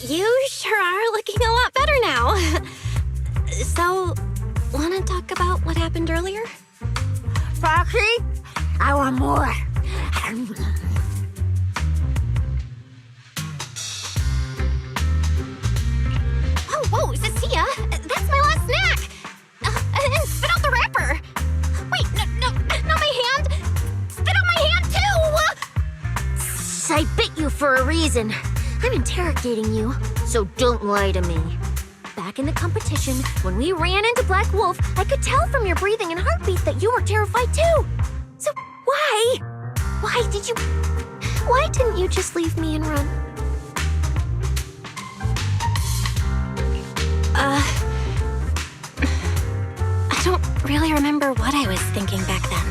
You sure are looking a lot better now. So, wanna talk about what happened earlier? Foxy, I want more. Oh, whoa, Cecilia, that's my last snack! And spit out the wrapper! Wait, no, not my hand! Spit out my hand, too! I bit you for a reason. I'm interrogating you, so don't lie to me. Back in the competition, when we ran into Black Wolf, I could tell from your breathing and heartbeat that you were terrified too. So why? Why didn't you just leave me and run? I don't really remember what I was thinking back then.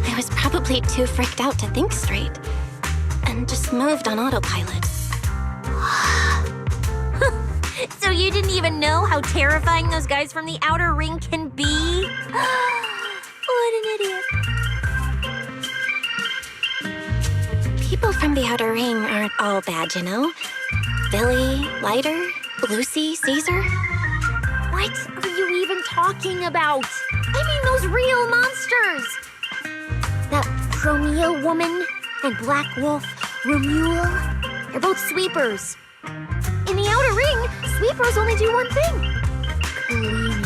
I was probably too freaked out to think straight, and just moved on autopilot. So you didn't even know how terrifying those guys from the outer ring can be? What an idiot. People from the outer ring aren't all bad, you know? Billy, Lighter, Lucy, Caesar. What are you even talking about? I mean those real monsters! That Promeo woman and Black Wolf, Romuald, they're both sweepers. In the outer ring, sweepers only do one thing. Cleaning.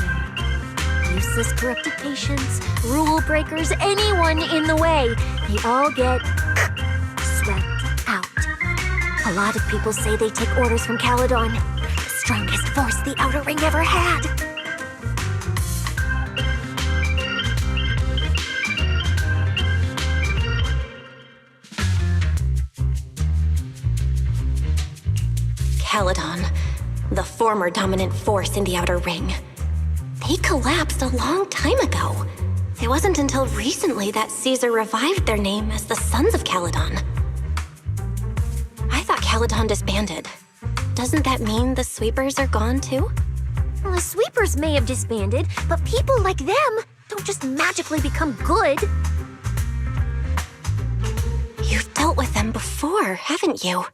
Useless corrupted patients, rule breakers, anyone in the way. They all get swept out. A lot of people say they take orders from Caledon, the strongest force the outer ring ever had. Caledon, the former dominant force in the outer ring. They collapsed a long time ago. It wasn't until recently that Caesar revived their name as the Sons of Caledon. I thought Caledon disbanded. Doesn't that mean the sweepers are gone too? Well, the sweepers may have disbanded, but people like them don't just magically become good. You've dealt with them before, haven't you?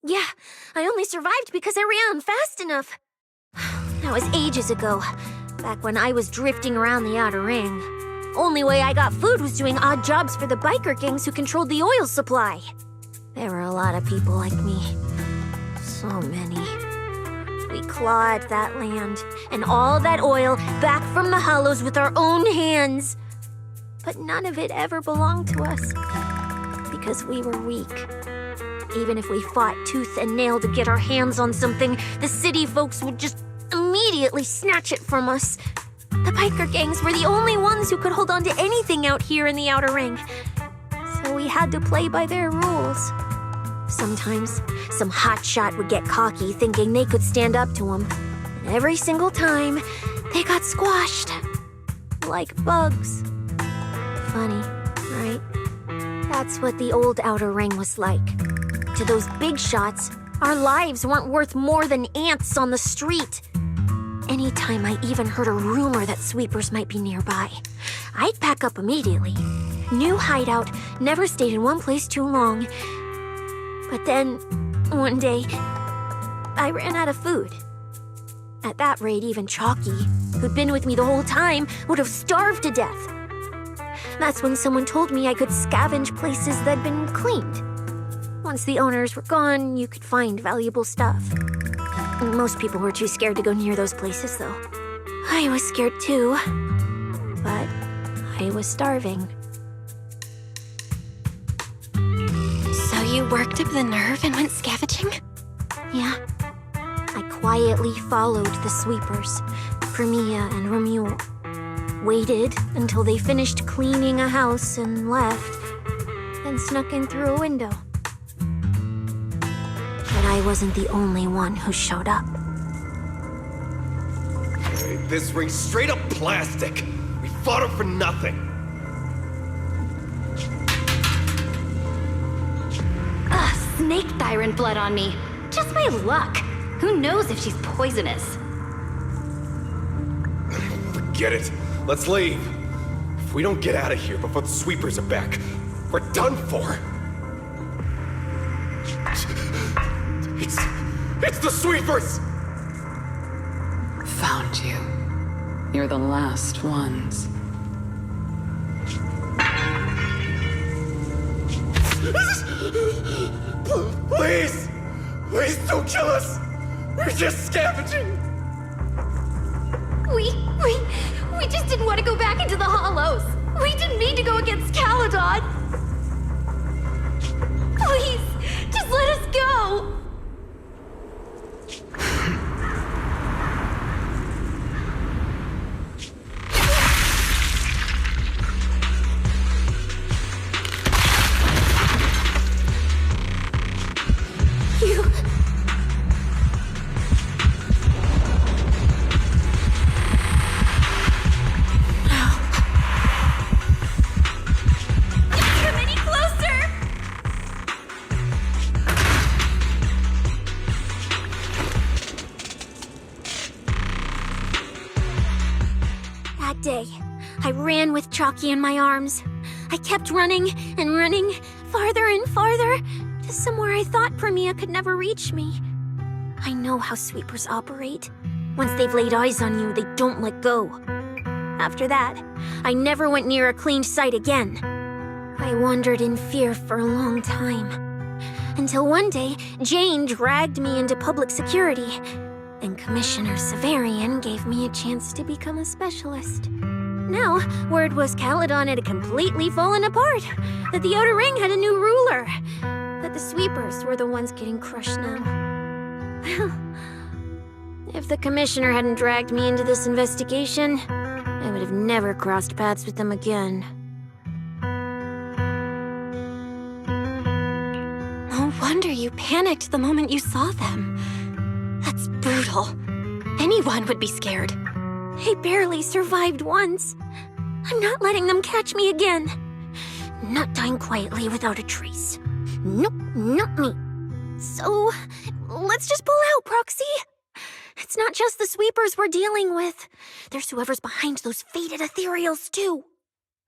Yeah, I only survived because I ran fast enough. That was ages ago, back when I was drifting around the outer ring. Only way I got food was doing odd jobs for the biker gangs who controlled the oil supply. There were a lot of people like me. So many. We clawed that land and all that oil back from the hollows with our own hands. But none of it ever belonged to us, because we were weak. Even if we fought tooth and nail to get our hands on something, the city folks would just immediately snatch it from us. The biker gangs were the only ones who could hold on to anything out here in the outer ring. So we had to play by their rules. Sometimes, some hotshot would get cocky thinking they could stand up to them. And every single time, they got squashed. Like bugs. Funny, right? That's what the old outer ring was like. To those big shots, our lives weren't worth more than ants on the street. Anytime I even heard a rumor that sweepers might be nearby, I'd pack up immediately. New hideout, never stayed in one place too long. But then, one day, I ran out of food. At that rate, even Chalky, who'd been with me the whole time, would have starved to death. That's when someone told me I could scavenge places that'd been cleaned. Once the owners were gone, you could find valuable stuff. Most people were too scared to go near those places, though. I was scared too, but I was starving. So you worked up the nerve and went scavenging? Yeah. I quietly followed the sweepers, Crimea and Romuald. waited until they finished cleaning a house and left, then snuck in through a window. But I wasn't the only one who showed up. This ring's straight up plastic. We fought her for nothing. Snake thyron blood on me. Just my luck. Who knows if she's poisonous? Forget it. Let's leave. If we don't get out of here before the sweepers are back, we're done for. It's the sweepers! Found you. You're the last ones. Please! Please don't kill us! We're just scavenging! We just didn't want to go back into the hollows. We didn't mean to go against Caledon. Please, just let us go. I ran with Chalky in my arms. I kept running and running, farther and farther, to somewhere I thought Premia could never reach me. I know how sweepers operate. Once they've laid eyes on you, they don't let go. After that, I never went near a cleaned site again. I wandered in fear for a long time. Until one day, Jane dragged me into public security, and Commissioner Severian gave me a chance to become a specialist. Now, word was Caledon had completely fallen apart, that the Outer Ring had a new ruler, that the sweepers were the ones getting crushed now. Well, if the Commissioner hadn't dragged me into this investigation, I would have never crossed paths with them again. No wonder you panicked the moment you saw them. That's brutal. Anyone would be scared. I barely survived once. I'm not letting them catch me again. Not dying quietly without a trace. Nope, not me. So, let's just pull out, Proxy. It's not just the sweepers we're dealing with. There's whoever's behind those faded ethereals, too.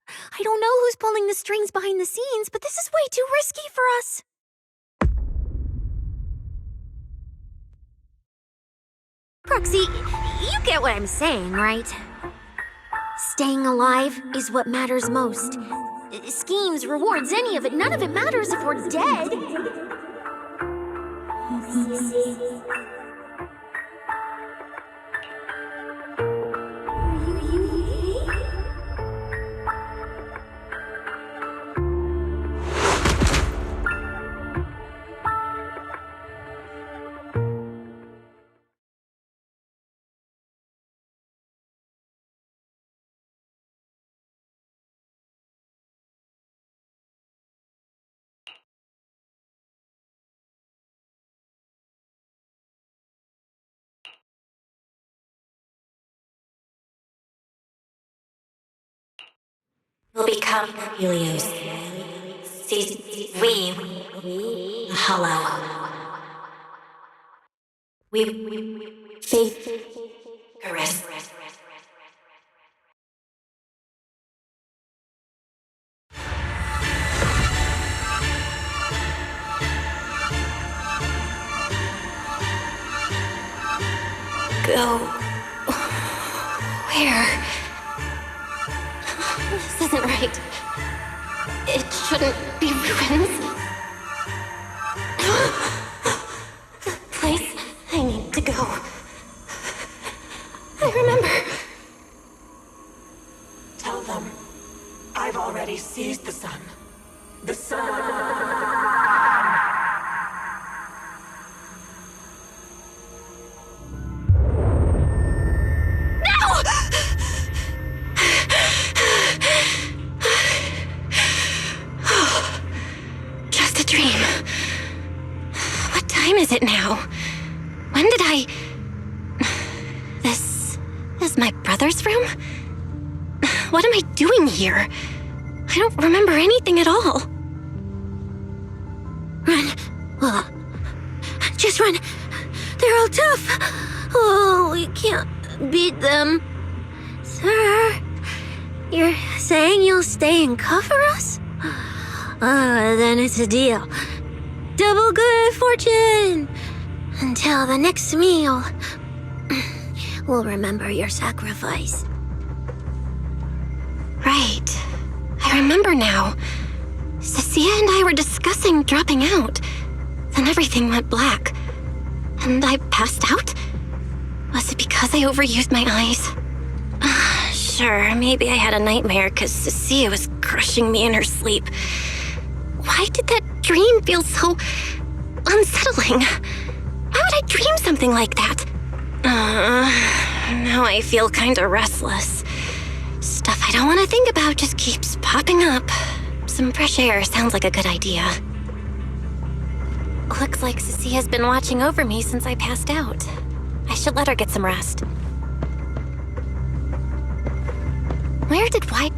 I don't know who's pulling the strings behind the scenes, but this is way too risky for us. Proxy, you get what I'm saying, right? Staying alive is what matters most. Schemes, rewards, any of it, none of it matters if we're dead. Will become Helios. We hollow. We faith caress. Go. Where? This isn't right. It shouldn't be ruins. The place I need to go. I remember. Tell them I've already seized the sun. The sun! is it now? When did I... This is my brother's room? What am I doing here? I don't remember anything at all. Run. Just run. They're all tough. Oh, we can't beat them. Sir, you're saying you'll stay and cover us? Then it's a deal. Double good fortune. Until the next meal. We'll remember your sacrifice. Right. I remember now. Cecilia and I were discussing dropping out. Then everything went black. And I passed out? Was it because I overused my eyes? Sure, maybe I had a nightmare because Cecilia was crushing me in her sleep. Why did that dream feel so unsettling? Why would I dream something like that? Now I feel kinda restless. Stuff I don't want to think about just keeps popping up. Some fresh air sounds like a good idea. Looks like Cecilia's been watching over me since I passed out. I should let her get some rest. Where did White...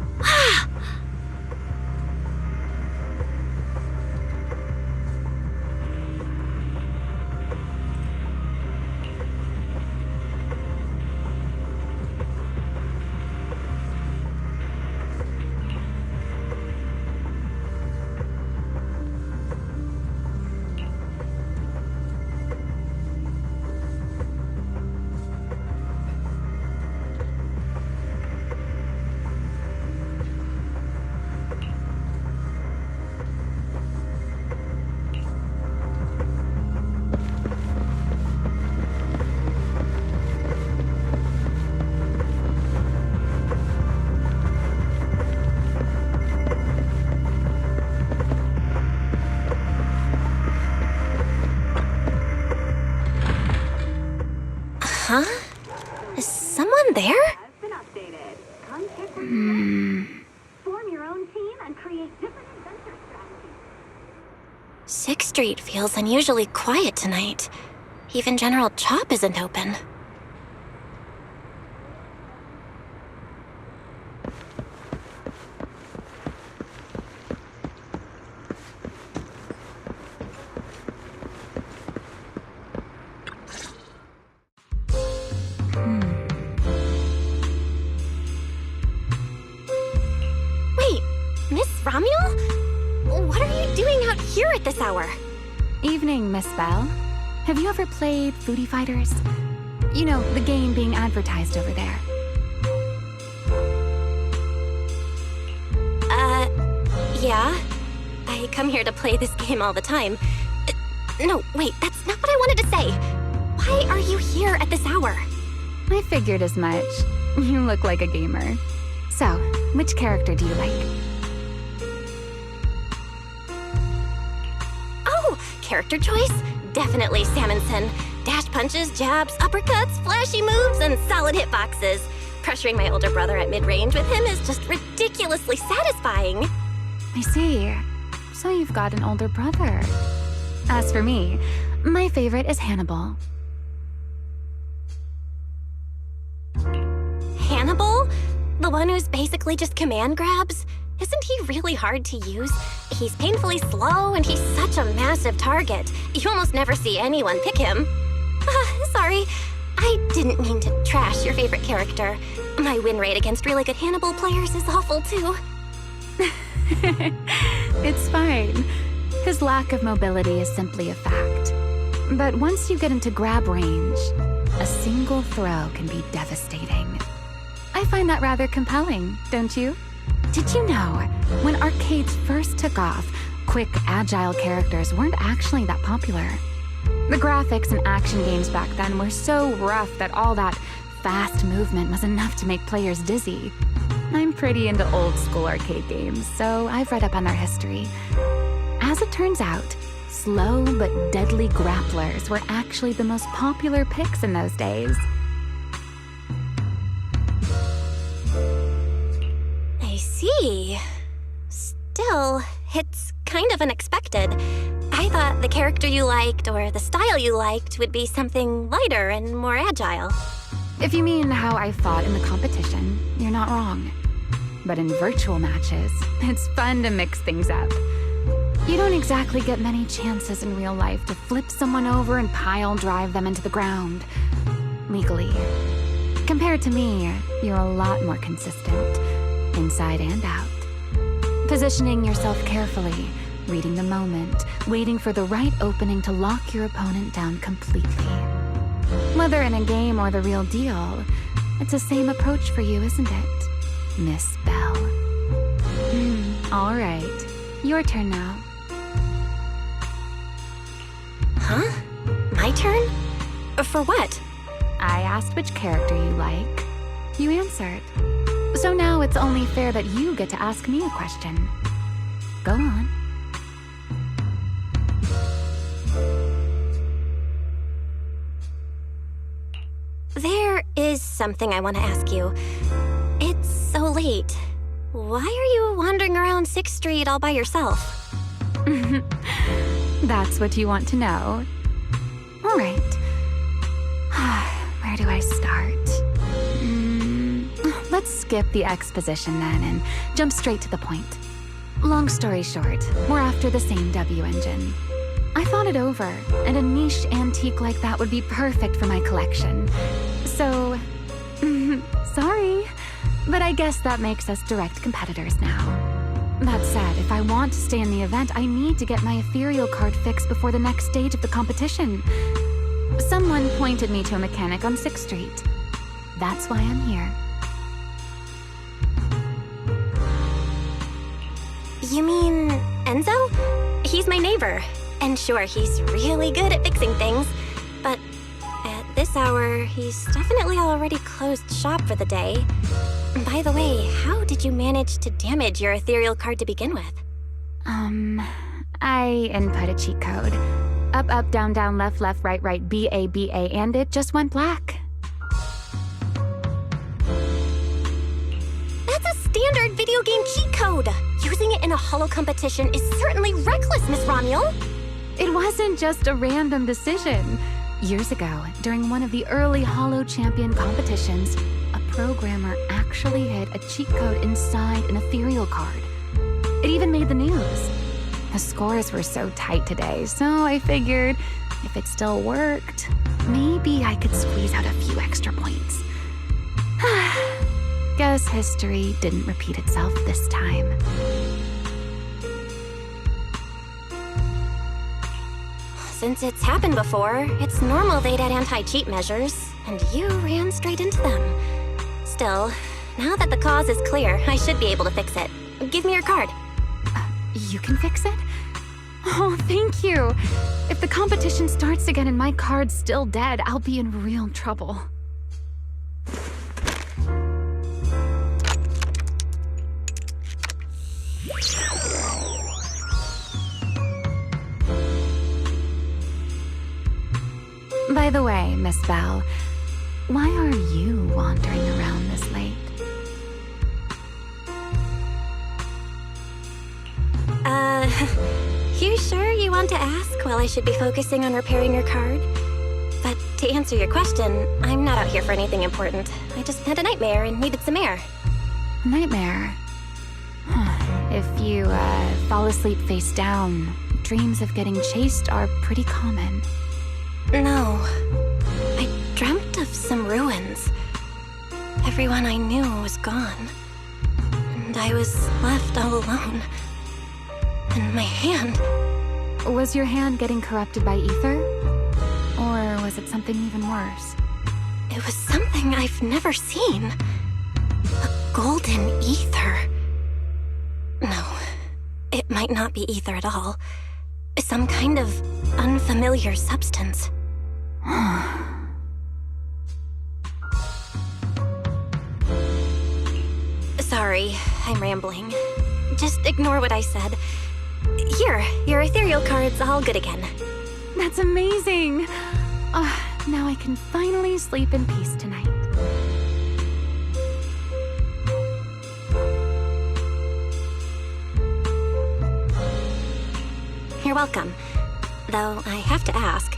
Huh? Is someone there? Has been updated. Come check what you form your own team and create different adventure strategies. 6th Street feels unusually quiet tonight. Even General Chop isn't open. Wait, Miss Romuel? What are you doing out here at this hour? Evening, Miss Bell. Have you ever played Foodie Fighters? You know, the game being advertised over there. Yeah. I come here to play this game all the time. No, wait, that's not what I wanted to say. Why are you here at this hour? I figured as much. You look like a gamer. So, which character do you like? Oh, character choice? Definitely Salmonson. Dash punches, jabs, uppercuts, flashy moves, and solid hitboxes. Pressuring my older brother at mid-range with him is just ridiculously satisfying. I see. So you've got an older brother. As for me, my favorite is Hannibal. Hannibal? The one who's basically just command grabs? Isn't he really hard to use? He's painfully slow, and he's such a massive target. You almost never see anyone pick him. Sorry. I didn't mean to trash your favorite character. My win rate against really good Hannibal players is awful, too. It's fine. His lack of mobility is simply a fact. But once you get into grab range, a single throw can be devastating. I find that rather compelling, don't you? Did you know, when arcades first took off, quick, agile characters weren't actually that popular? The graphics in action games back then were so rough that all that fast movement was enough to make players dizzy. I'm pretty into old school arcade games, so I've read up on their history. As it turns out, slow but deadly grapplers were actually the most popular picks in those days. I see. Still, it's kind of unexpected. I thought the character you liked or the style you liked would be something lighter and more agile. If you mean how I fought in the competition, you're not wrong. But in virtual matches, it's fun to mix things up. You don't exactly get many chances in real life to flip someone over and pile drive them into the ground. Legally. Compared to me, you're a lot more consistent, inside and out. Positioning yourself carefully, reading the moment, waiting for the right opening to lock your opponent down completely. Whether in a game or the real deal, it's the same approach for you, isn't it, Miss Bell? All right. Your turn now. Huh? My turn? For what? I asked which character you like. You answered. So now it's only fair that you get to ask me a question. Go on. There is something I want to ask you. It's so late. Why are you wandering around 6th Street all by yourself? That's what you want to know. All right. Where do I start? Let's skip the exposition then and jump straight to the point. Long story short, we're after the same W engine. I thought it over, and a niche antique like that would be perfect for my collection. So, sorry, but I guess that makes us direct competitors now. That said, if I want to stay in the event, I need to get my ethereal card fixed before the next stage of the competition. Someone pointed me to a mechanic on 6th Street. That's why I'm here. You mean Enzo? He's my neighbor. And sure, he's really good at fixing things. But at this hour, he's definitely already closed shop for the day. By the way, how did you manage to damage your ethereal card to begin with? I input a cheat code. Up, up, down, down, left, left, right, right, B-A, B-A, and it just went black. That's a standard video game cheat code. Using it in a holo competition is certainly reckless, Miss Romuel. It wasn't just a random decision. Years ago, during one of the early holo champion competitions, a programmer actually hid a cheat code inside an ethereal card. It even made the news. The scores were so tight today, so I figured if it still worked, maybe I could squeeze out a few extra points. Guess history didn't repeat itself this time. Since it's happened before, it's normal they'd add anti-cheat measures, and you ran straight into them. Still, now that the cause is clear, I should be able to fix it. Give me your card. You can fix it? Oh, thank you. If the competition starts again and my card's still dead, I'll be in real trouble. By the way, Miss Bell, why are you wandering around this late? You sure you want to ask while I should be focusing on repairing your card? But to answer your question, I'm not out here for anything important. I just had a nightmare and needed some air. Nightmare? If you, fall asleep face down, dreams of getting chased are pretty common. No. I dreamt of some ruins. Everyone I knew was gone. And I was left all alone. And my hand... Was your hand getting corrupted by ether? Or was it something even worse? It was something I've never seen. A golden ether. No, it might not be ether at all. Some kind of unfamiliar substance. Sorry, I'm rambling. Just ignore what I said. Here, your ethereal card's all good again. That's amazing! Now I can finally sleep in peace tonight. You're welcome. Though I have to ask,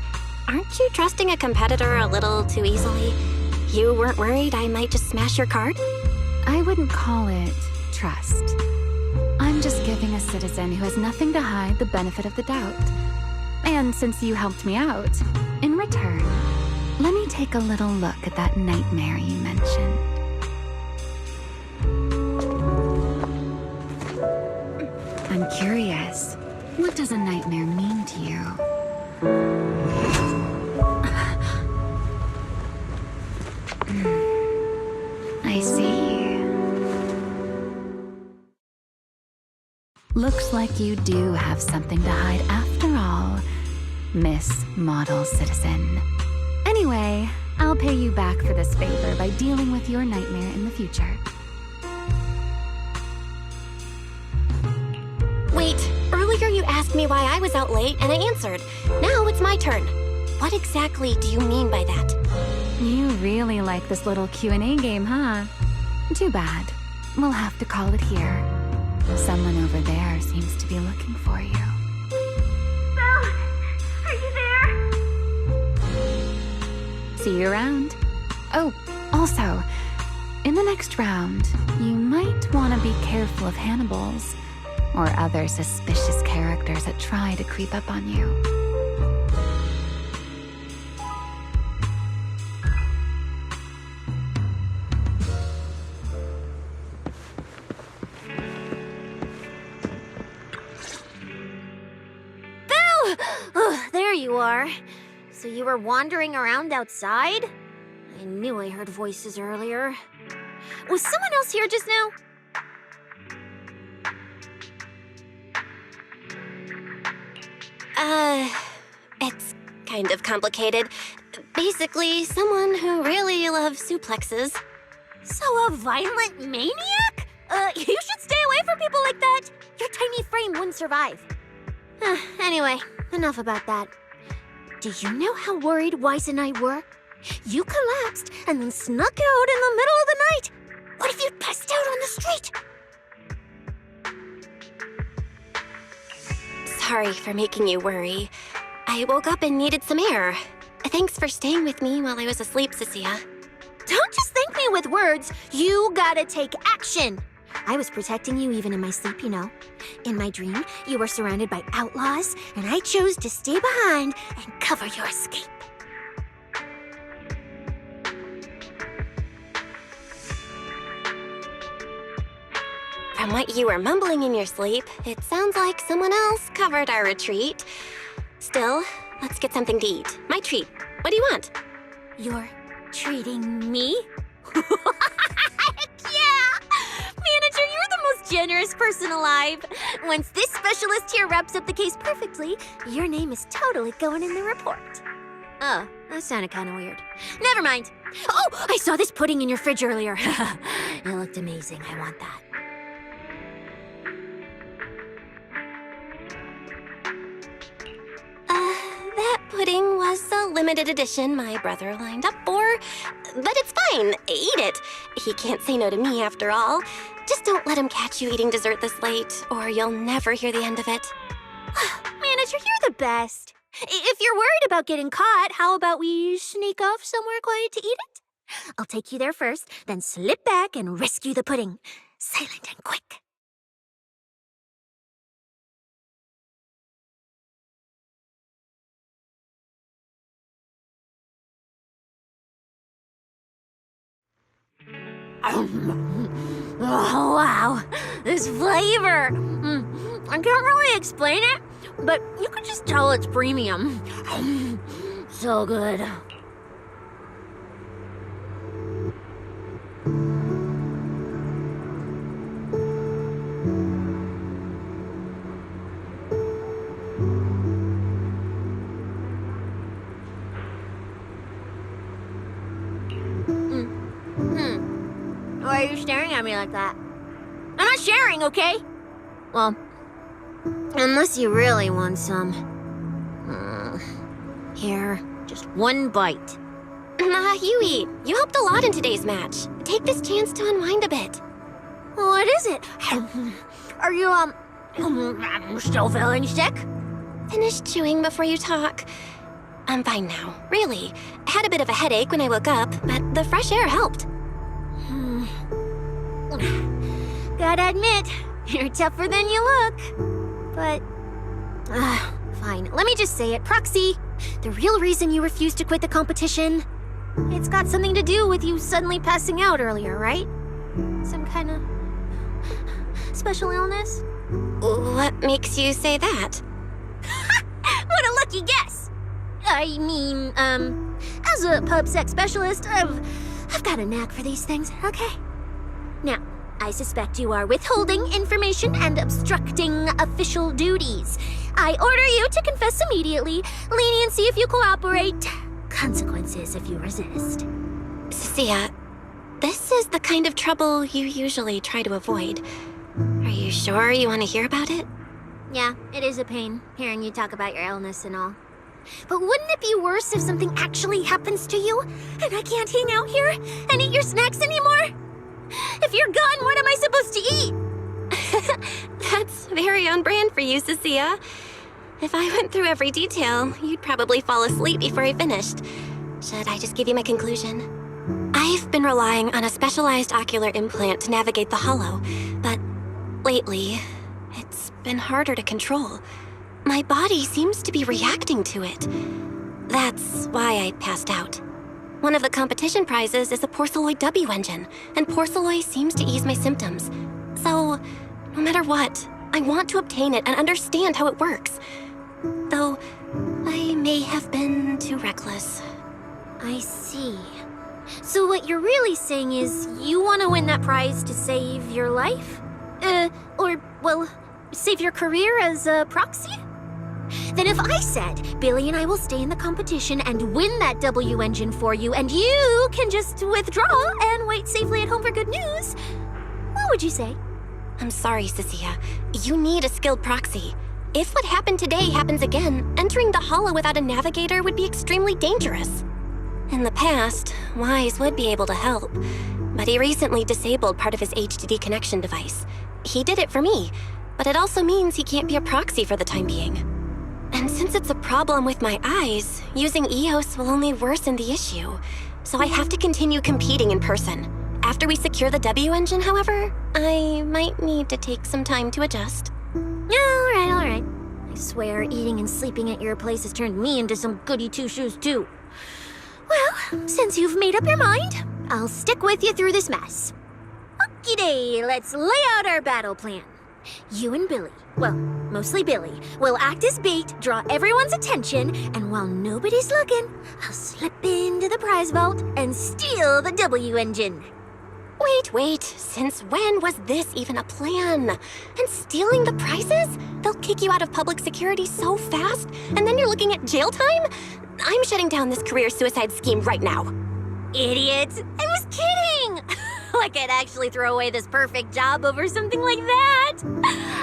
aren't you trusting a competitor a little too easily? You weren't worried I might just smash your card? I wouldn't call it trust. I'm just giving a citizen who has nothing to hide the benefit of the doubt. And since you helped me out, in return, let me take a little look at that nightmare you mentioned. I'm curious, what does a nightmare mean to you? I see. Looks like you do have something to hide after all, Miss Model Citizen. Anyway, I'll pay you back for this favor by dealing with your nightmare in the future. Wait, earlier you asked me why I was out late and I answered. Now it's my turn. What exactly do you mean by that? You really like this little Q&A game, huh? Too bad. We'll have to call it here. Someone over there seems to be looking for you. Belle, are you there? See you around. Oh, also, in the next round, you might want to be careful of Hannibals or other suspicious characters that try to creep up on you. Oh, there you are. So you were wandering around outside? I knew I heard voices earlier. Was someone else here just now? It's kind of complicated. Basically, someone who really loves suplexes. So a violent maniac? You should stay away from people like that. Your tiny frame wouldn't survive. Anyway, enough about that. Do you know how worried Weiss and I were? You collapsed and then snuck out in the middle of the night. What if you'd passed out on the street? Sorry for making you worry. I woke up and needed some air. Thanks for staying with me while I was asleep, Cecilia. Don't just thank me with words. You gotta take action. I was protecting you even in my sleep, you know. In my dream, you were surrounded by outlaws, and I chose to stay behind and cover your escape. From what you were mumbling in your sleep, it sounds like someone else covered our retreat. Still, let's get something to eat. My treat. What do you want? You're treating me? Yeah! Manager, you're the most generous person alive. Once this specialist here wraps up the case perfectly, your name is totally going in the report. Oh, that sounded kind of weird. Never mind. Oh, I saw this pudding in your fridge earlier. It looked amazing. I want that. That pudding was a limited edition my brother lined up for. But it's fine. Eat it. He can't say no to me after all. Just don't let him catch you eating dessert this late, or you'll never hear the end of it. Manager, you're the best. If you're worried about getting caught, how about we sneak off somewhere quiet to eat it? I'll take you there first, then slip back and rescue the pudding. Silent and quick. Oh, wow. This flavor. I can't really explain it, but you can just tell it's premium. So good. Why are you staring at me like that? I'm not sharing, okay? Well, unless you really want some. Here, just one bite. Nah, you eat. You helped a lot in today's match. Take this chance to unwind a bit. What is it? Are you, still feeling sick? Finish chewing before you talk. I'm fine now, really. I had a bit of a headache when I woke up, but the fresh air helped. Gotta admit, you're tougher than you look. But, fine. Let me just say it. Proxy, the real reason you refused to quit the competition, it's got something to do with you suddenly passing out earlier, right? Some kind of special illness? What makes you say that? What a lucky guess! I mean, as a pub sex specialist, I've got a knack for these things, okay? Now, I suspect you are withholding information and obstructing official duties. I order you to confess immediately, leniency if you cooperate, consequences if you resist. Cecilia, this is the kind of trouble you usually try to avoid. Are you sure you want to hear about it? Yeah, it is a pain, hearing you talk about your illness and all. But wouldn't it be worse if something actually happens to you, and I can't hang out here and eat your snacks anymore? If you're gone, what am I supposed to eat? That's very on brand for you, Cecilia. If I went through every detail, you'd probably fall asleep before I finished. Should I just give you my conclusion? I've been relying on a specialized ocular implant to navigate the hollow, but lately, it's been harder to control. My body seems to be reacting to it. That's why I passed out. One of the competition prizes is a Porceloid W engine, and Porceloid seems to ease my symptoms. So, no matter what, I want to obtain it and understand how it works. Though, I may have been too reckless. I see. So what you're really saying is you want to win that prize to save your life? Save your career as a proxy? Then if I said, Billy and I will stay in the competition and win that W engine for you, and you can just withdraw and wait safely at home for good news, what would you say? I'm sorry, Cecilia. You need a skilled proxy. If what happened today happens again, entering the hollow without a navigator would be extremely dangerous. In the past, Wise would be able to help, but he recently disabled part of his HDD connection device. He did it for me, but it also means he can't be a proxy for the time being. And since it's a problem with my eyes, using EOS will only worsen the issue. So I have to continue competing in person. After we secure the W engine, however, I might need to take some time to adjust. All right. I swear, eating and sleeping at your place has turned me into some goody two-shoes, too. Well, since you've made up your mind, I'll stick with you through this mess. Okie-day, let's lay out our battle plan. You and Billy, well, mostly Billy, will act as bait, draw everyone's attention, and while nobody's looking, I'll slip into the prize vault and steal the W engine. Wait, since when was this even a plan? And stealing the prizes? They'll kick you out of public security so fast, and then you're looking at jail time? I'm shutting down this career suicide scheme right now. Idiot! I was kidding! Like I'd actually throw away this perfect job over something like that.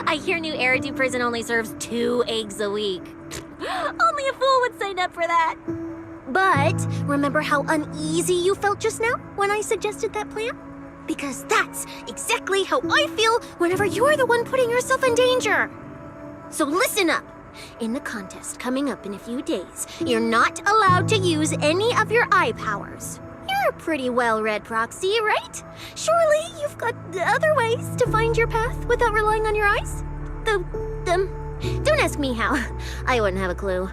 I hear New Eridan prison only serves 2 eggs a week. Only a fool would sign up for that. But remember how uneasy you felt just now when I suggested that plan? Because that's exactly how I feel whenever you're the one putting yourself in danger. So listen up. In the contest coming up in a few days, you're not allowed to use any of your eye powers. You're a pretty well-read proxy, right? Surely you've got other ways to find your path without relying on your eyes? Don't ask me how. I wouldn't have a clue.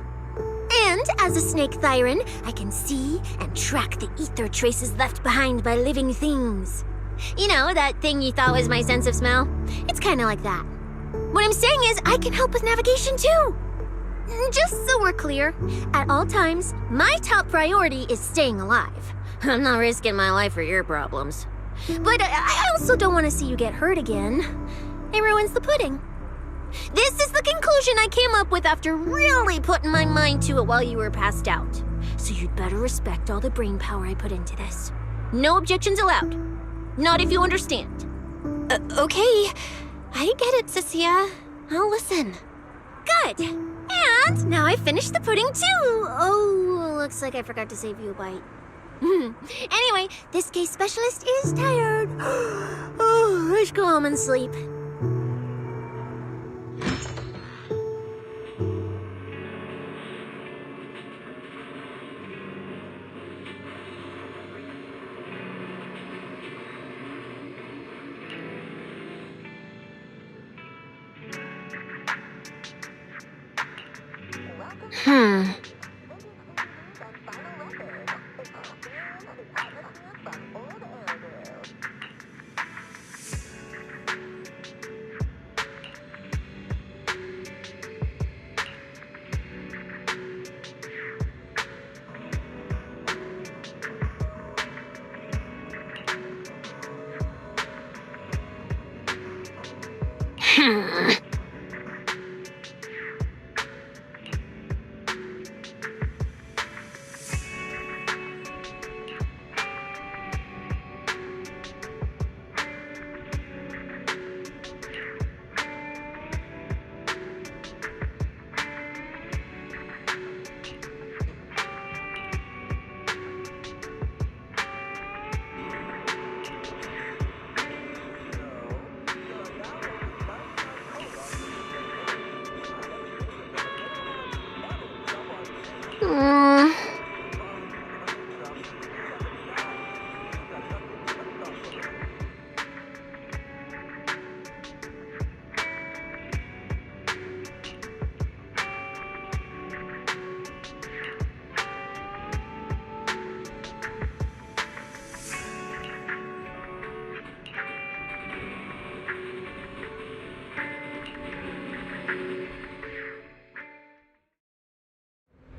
And as a snake Thyran, I can see and track the ether traces left behind by living things. You know, that thing you thought was my sense of smell? It's kind of like that. What I'm saying is I can help with navigation too. Just so we're clear, at all times, my top priority is staying alive. I'm not risking my life for your problems. But I also don't want to see you get hurt again. It ruins the pudding. This is the conclusion I came up with after really putting my mind to it while you were passed out. So you'd better respect all the brain power I put into this. No objections allowed. Not if you understand. Okay. I get it, Cecilia. I'll listen. Good. And now I've finished the pudding too. Oh, looks like I forgot to save you a bite. Anyway, this case specialist is tired. Oh, let's go home and sleep.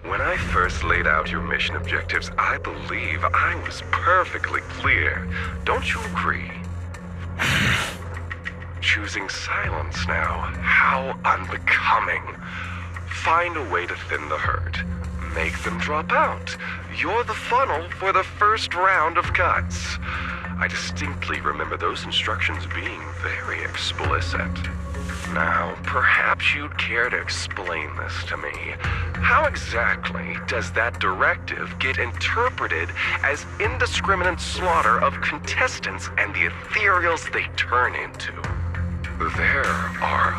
When I first laid out your mission objectives, I believe I was perfectly clear. Don't you agree? Choosing silence now. How unbecoming. Find a way to thin the herd. Make them drop out. You're the funnel for the first round of cuts. I distinctly remember those instructions being very explicit. Now, perhaps you'd care to explain this to me. How exactly does that directive get interpreted as indiscriminate slaughter of contestants and the ethereals they turn into? There are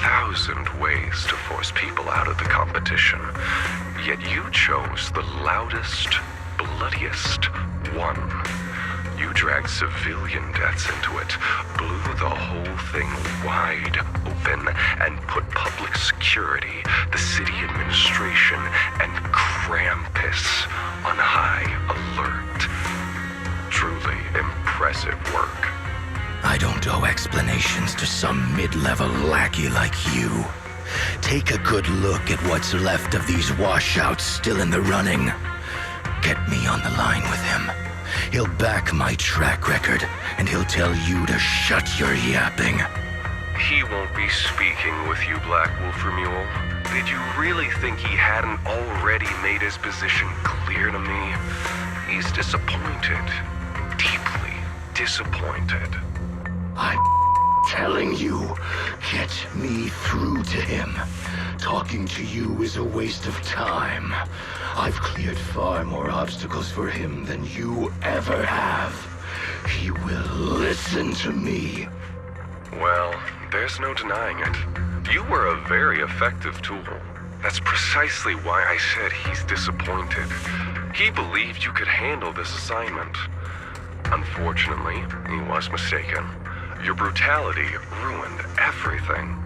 1,000 ways to force people out of the competition, yet you chose the loudest, bloodiest one. You dragged civilian deaths into it, blew the whole thing wide open, and put public security, the city administration, and Krampus on high alert. Truly impressive work. I don't owe explanations to some mid-level lackey like you. Take a good look at what's left of these washouts still in the running. Get me on the line with him. He'll back my track record, and he'll tell you to shut your yapping. He won't be speaking with you, Black Wolfer Mule. Did you really think he hadn't already made his position clear to me? He's disappointed. Deeply disappointed. I'm telling you, get me through to him. Talking to you is a waste of time. I've cleared far more obstacles for him than you ever have. He will listen to me. Well, there's no denying it. You were a very effective tool. That's precisely why I said he's disappointed. He believed you could handle this assignment. Unfortunately, he was mistaken. Your brutality ruined everything.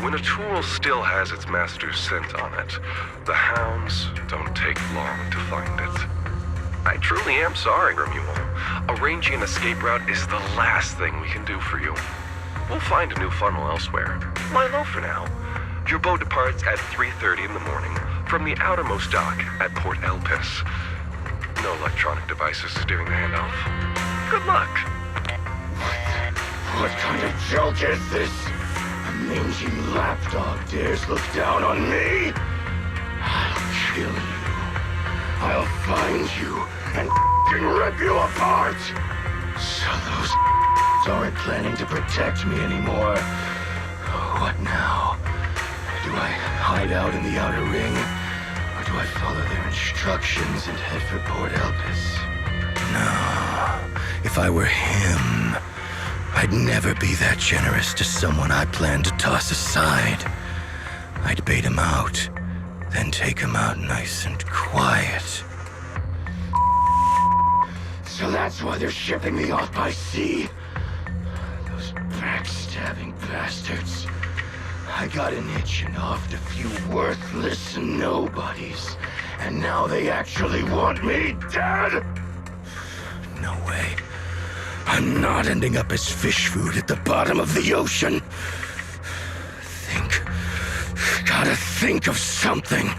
When a tool still has its master's scent on it, the hounds don't take long to find it. I truly am sorry, Remuel. Arranging an escape route is the last thing we can do for you. We'll find a new funnel elsewhere. Lie low for now. Your boat departs at 3:30 in the morning from the outermost dock at Port Elpis. No electronic devices during the handoff. Good luck. What kind of joke is this? A mangy lapdog dares look down on me? I'll kill you. I'll find you and rip you apart. So those aren't planning to protect me anymore. What now? Do I hide out in the outer ring? Or do I follow their instructions and head for Port Elpis? No. If I were him, I'd never be that generous to someone I plan to toss aside. I'd bait him out, then take him out nice and quiet. So that's why they're shipping me off by sea. Those backstabbing bastards. I got an itch and offed a few worthless nobodies. And now they actually want me dead? No way. I'm not ending up as fish food at the bottom of the ocean. Gotta think of something.